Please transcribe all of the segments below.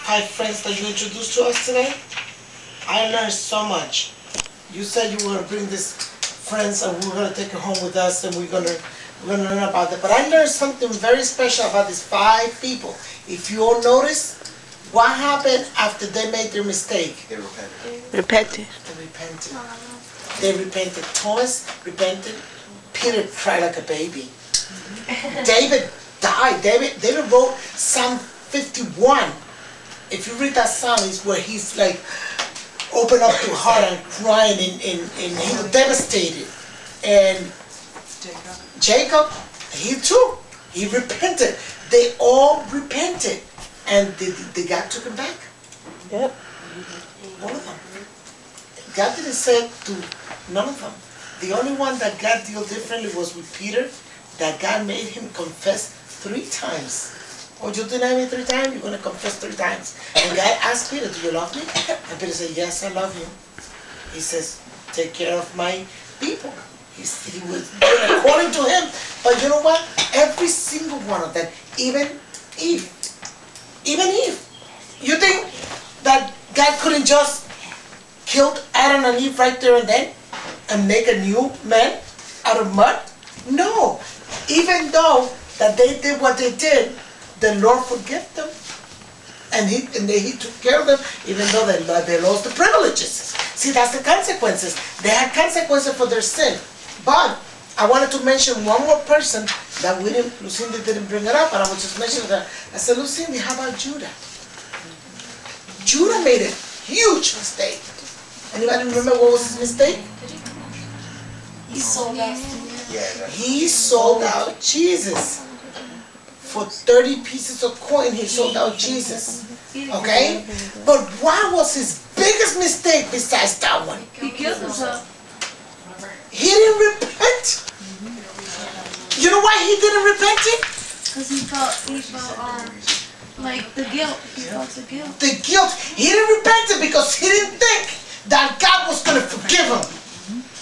5 friends that you introduced to us today. I learned so much. You said you were going to bring these friends and we were going to take it home with us and we're going to learn about it. But I learned something very special about these 5 people. If you all notice, what happened after they made their mistake? They repented. Repented. They repented. They repented. Thomas repented. Peter cried like a baby. David died. David wrote Psalm 51. If you read that psalm, it's where he's like open up to heart and crying and he was devastated. And Jacob, he too, he repented. They all repented. And the God took him back. Yep. All of them. God didn't say to none of them. The only one that God dealt differently was with Peter, that God made him confess 3 times. Oh, you deny me 3 times? You're going to confess 3 times. And God asked Peter, do you love me? And Peter said, yes, I love you. He says, take care of my people. He was doing according to him. But you know what? Every single one of them, even Eve. You think that God couldn't just kill Adam and Eve right there and then and make a new man out of mud? No. Even though that they did what they did, the Lord forgave them. And he took care of them, even though they lost the privileges. See, that's the consequences. They had consequences for their sin. But I wanted to mention one more person that Lucinda didn't bring it up, and I was just mentioning that. I said, Lucinda, how about Judah? Judah made a huge mistake. Anybody remember what was his mistake? He sold out. He sold out Jesus. For 30 pieces of coin, he sold out Jesus. Okay? But what was his biggest mistake besides that one? He killed himself. He didn't repent. You know why he didn't repent? Because he felt like the guilt. He felt the guilt. The guilt. He didn't repent because he didn't think that God was going to forgive him.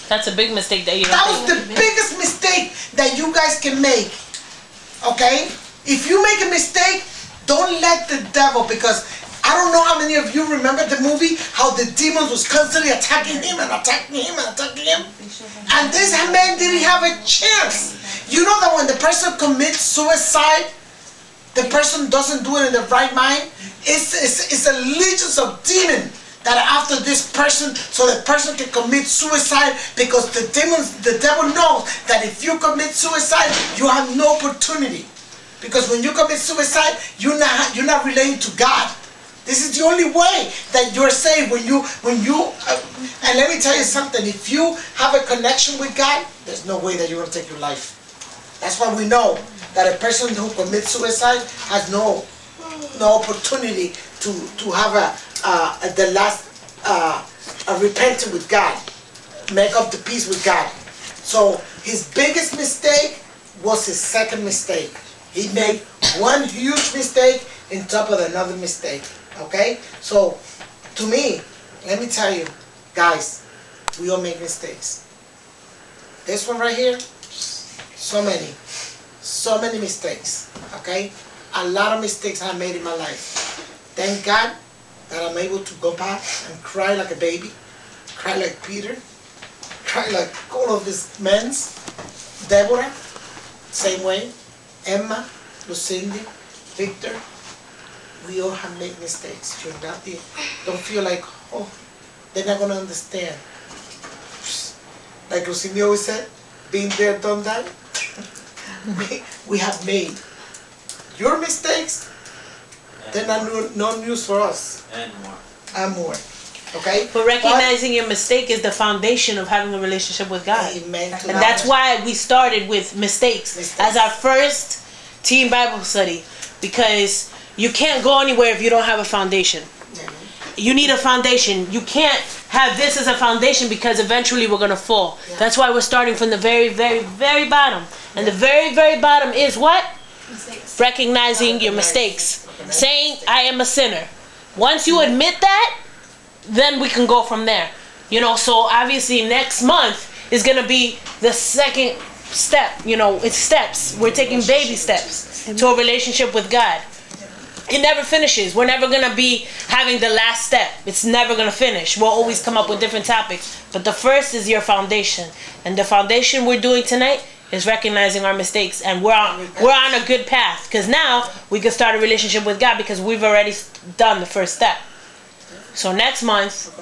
That's a big mistake that you don't That was the biggest mistake that you guys can make. Okay? If you make a mistake, don't let the devil, because I don't know how many of you remember the movie, how the demons was constantly attacking him and attacking him and attacking him. And this man didn't have a chance. You know that when the person commits suicide, the person doesn't do it in the right mind. It's a legion of demons that are after this person, so the person can commit suicide, because the devil knows that if you commit suicide, you have no opportunity. Because when you commit suicide, you're not relating to God. This is the only way that you're saved. And let me tell you something. If you have a connection with God, there's no way that you're going to take your life. That's why we know that a person who commits suicide has no opportunity to have a repenting with God, make up the peace with God. So his biggest mistake was his second mistake. He made one huge mistake on top of another mistake. Okay? So, to me, let me tell you, guys, we all make mistakes. This one right here, so many mistakes. Okay? A lot of mistakes I made in my life. Thank God that I'm able to go back and cry like a baby, cry like Peter, cry like all of these men. Deborah, same way. Emma, Lucinda, Victor, we all have made mistakes. Don't feel like, oh, they're not going to understand. Like Lucinda always said, being there, done that. we have made your mistakes. They're not no news for us. And more. Okay? But recognizing your mistake is the foundation of having a relationship with God. Amen. And that's why we started with mistakes as our first teen Bible study. Because you can't go anywhere if you don't have a foundation. You need a foundation. You can't have this as a foundation, because eventually we're going to fall. Yeah. That's why we're starting from the very, very, very bottom. And the very, very bottom is what? Mistakes. Recognizing your mistakes. Saying, I am a sinner. Once you admit that, then we can go from there. You know, so obviously next month is going to be the second step. You know, it's steps. We're taking baby steps to a relationship with God. it never finishes. We're never going to be having the last step. It's never going to finish. We'll always come up with different topics. But the first is your foundation. And the foundation we're doing tonight is recognizing our mistakes. And we're on a good path. Because now we can start a relationship with God because we've already done the first step. So next month,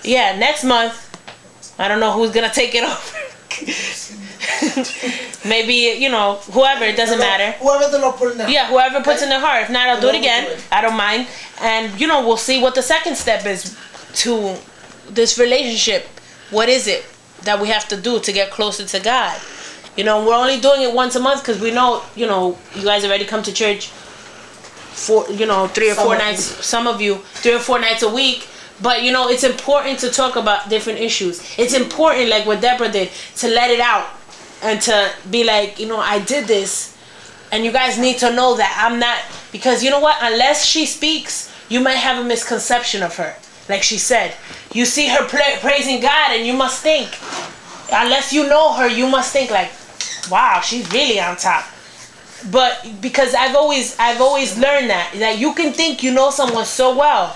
next month, I don't know who's going to take it over. Maybe, whoever, it doesn't matter. Whoever the Lord put in their heart. Yeah, whoever puts in their heart. If not, I'll do it again. I don't mind. And, we'll see what the second step is to this relationship. What is it that we have to do to get closer to God? We're only doing it once a month because we know, you guys already come to church for, 3 or 4 nights. Some of you, 3 or 4 nights a week. But, it's important to talk about different issues. It's important, like what Deborah did, to let it out. And to be like, I did this. And you guys need to know that I'm not... Because you know what? Unless she speaks, you might have a misconception of her. Like she said. You see her praising God and you must think. Unless you know her, you must think like, wow, she's really on top. But because I've always learned that you can think you know someone so well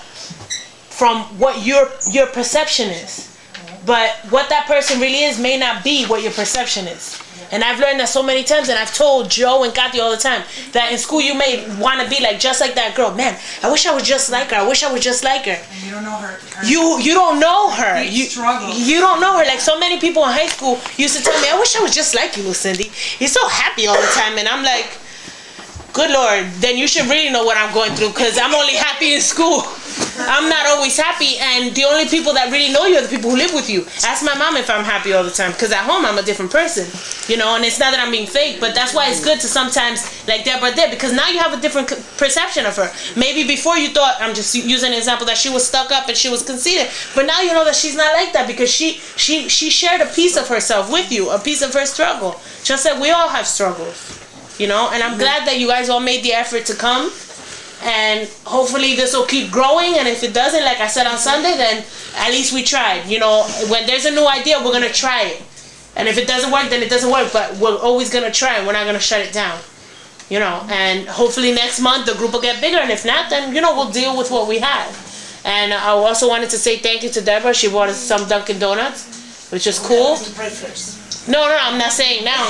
from what your perception is. But what that person really is may not be what your perception is. And I've learned that so many times, and I've told Joe and Kathy all the time that in school you may want to be like just like that girl. Man, I wish I was just like her. I wish I was just like her. And you don't know her. You don't know her. Struggle. You don't know her. Like so many people in high school used to tell me, I wish I was just like you, Lucindy. You're so happy all the time. And I'm like, good Lord, then you should really know what I'm going through because I'm only happy in school. I'm not always happy, and the only people that really know you are the people who live with you. Ask my mom if I'm happy all the time, because at home I'm a different person, and it's not that I'm being fake, but that's why it's good to sometimes, like Deborah did, because now you have a different perception of her. Maybe before you thought, I'm just using an example, that she was stuck up and she was conceited, but now you know that she's not like that because she shared a piece of herself with you, a piece of her struggle, just like we all have struggles, and I'm glad that you guys all made the effort to come. And hopefully this will keep growing, and if it doesn't, like I said on Sunday, then at least we tried. When there's a new idea, we're going to try it. And if it doesn't work, then it doesn't work, but we're always going to try, and we're not going to shut it down. And hopefully next month the group will get bigger, and if not, then, we'll deal with what we have. And I also wanted to say thank you to Deborah. She bought us some Dunkin' Donuts, which is cool. To pray first. No, I'm not saying now.